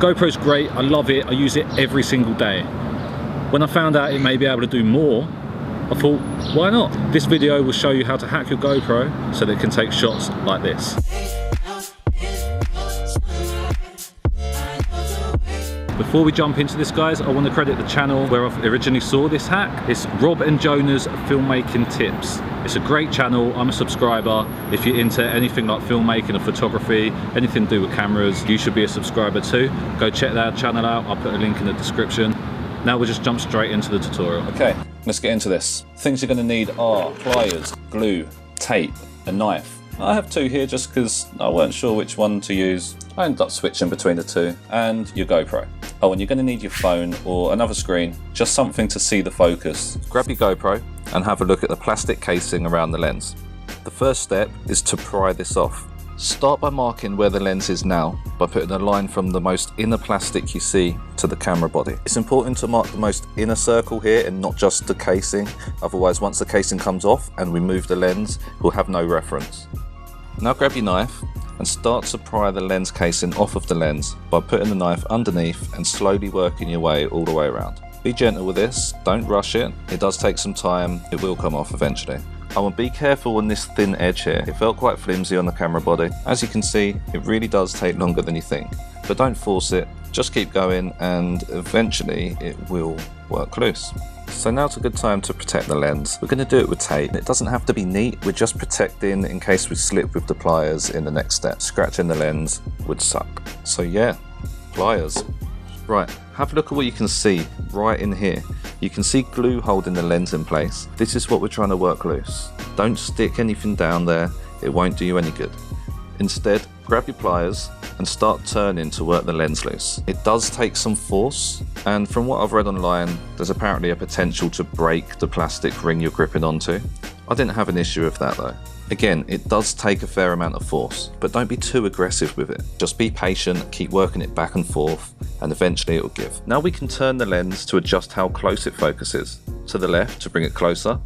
GoPro's great, I love it, I use it every single day. When I found out it may be able to do more, I thought, why not? This video will show you how to hack your GoPro so that it can take shots like this. Before we jump into this, guys, I want to credit the channel where I originally saw this hack. It's Rob and Jonas Filmmaking Tips. It's a great channel. I'm a subscriber. If you're into anything like filmmaking or photography, anything to do with cameras, you should be a subscriber too. Go check that channel out. I'll put a link in the description. Now we'll just jump straight into the tutorial. Okay, let's get into this. Things you're going to need are pliers, glue, tape, a knife. I have two here just because I weren't sure which one to use. I ended up switching between the two, and your GoPro. Oh, and you're going to need your phone or another screen, just something to see the focus. Grab your GoPro and have a look at the plastic casing around the lens. The first step is to pry this off. Start by marking where the lens is now by putting a line from the most inner plastic you see to the camera body. It's important to mark the most inner circle here and not just the casing, otherwise once the casing comes off and we move the lens, we'll have no reference. Now grab your knife and start to pry the lens casing off of the lens by putting the knife underneath and slowly working your way all the way around. Be gentle with this, don't rush it, it does take some time, it will come off eventually. I will be careful on this thin edge here, it felt quite flimsy on the camera body. As you can see, it really does take longer than you think, but don't force it, just keep going and eventually it will work loose. So now's a good time to protect the lens. We're going to do it with tape. It doesn't have to be neat, we're just protecting in case we slip with the pliers in the next step. Scratching the lens would suck. So yeah, pliers. Right, have a look at what you can see right in here. You can see glue holding the lens in place. This is what we're trying to work loose. Don't stick anything down there, it won't do you any good. Instead, grab your pliers and start turning to work the lens loose. It does take some force, and from what I've read online, there's apparently a potential to break the plastic ring you're gripping onto. I didn't have an issue with that though. Again, it does take a fair amount of force, but don't be too aggressive with it. Just be patient, keep working it back and forth, and eventually it will give. Now we can turn the lens to adjust how close it focuses. To the left to bring it closer,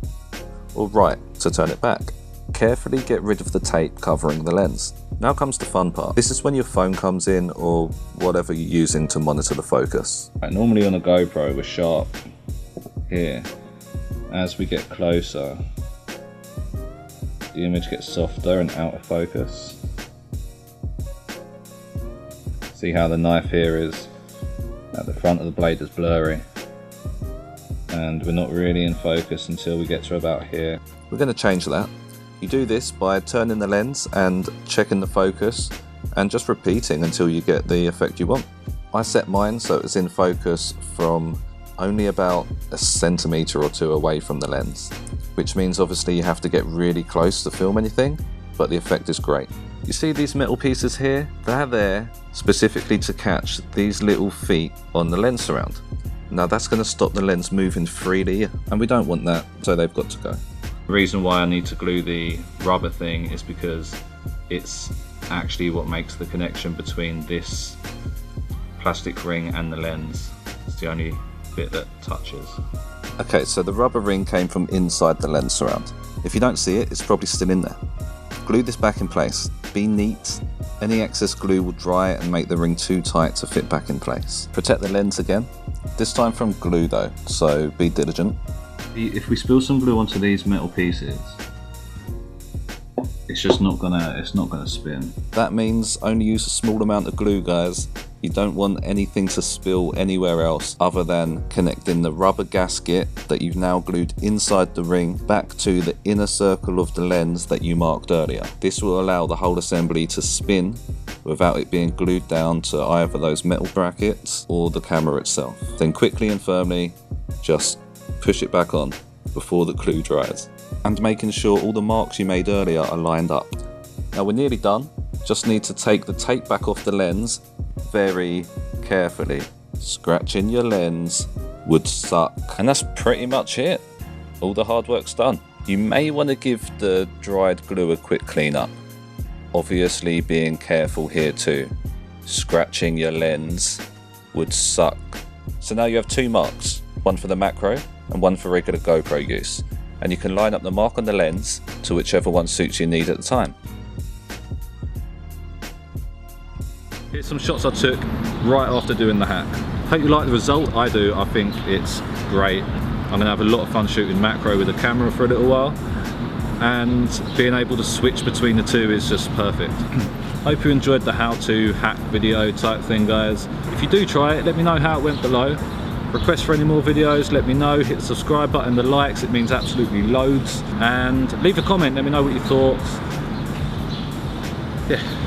or right to turn it back. Carefully get rid of the tape covering the lens. Now comes the fun part. This is when your phone comes in or whatever you're using to monitor the focus. Right, normally on a GoPro we're sharp here. As we get closer, the image gets softer and out of focus. See how the knife here is at the front of the blade is blurry. And we're not really in focus until we get to about here. We're going to change that. You do this by turning the lens and checking the focus and just repeating until you get the effect you want. I set mine so it was in focus from only about a centimetre or two away from the lens, which means obviously you have to get really close to film anything, but the effect is great. You see these metal pieces here? They're there specifically to catch these little feet on the lens surround. Now that's going to stop the lens moving freely, and we don't want that, so they've got to go. The reason why I need to glue the rubber thing is because it's actually what makes the connection between this plastic ring and the lens. It's the only bit that touches. Okay, so the rubber ring came from inside the lens surround. If you don't see it, it's probably still in there. Glue this back in place. Be neat. Any excess glue will dry and make the ring too tight to fit back in place. Protect the lens again, this time from glue though, so be diligent. If we spill some glue onto these metal pieces, it's just not gonna spin. That means only use a small amount of glue, guys. You don't want anything to spill anywhere else other than connecting the rubber gasket that you've now glued inside the ring back to the inner circle of the lens that you marked earlier. This will allow the whole assembly to spin without it being glued down to either those metal brackets or the camera itself. Then quickly and firmly just push it back on before the glue dries, and making sure all the marks you made earlier are lined up. Now we're nearly done, just need to take the tape back off the lens very carefully. Scratching your lens would suck. And that's pretty much it. All the hard work's done. You may want to give the dried glue a quick clean up. Obviously being careful here too. Scratching your lens would suck. So now you have two marks, one for the macro and one for regular GoPro use. And you can line up the mark on the lens to whichever one suits your need at the time. Here's some shots I took right after doing the hack. Hope you like the result. I do. I think it's great. I'm gonna have a lot of fun shooting macro with the camera for a little while, and being able to switch between the two is just perfect. Hope you enjoyed the how-to hack video type thing, guys. If you do try it, let me know how it went below. Request for any more videos, let me know. Hit the subscribe button, the likes, it means absolutely loads. And leave a comment, let me know what you thought. Yeah.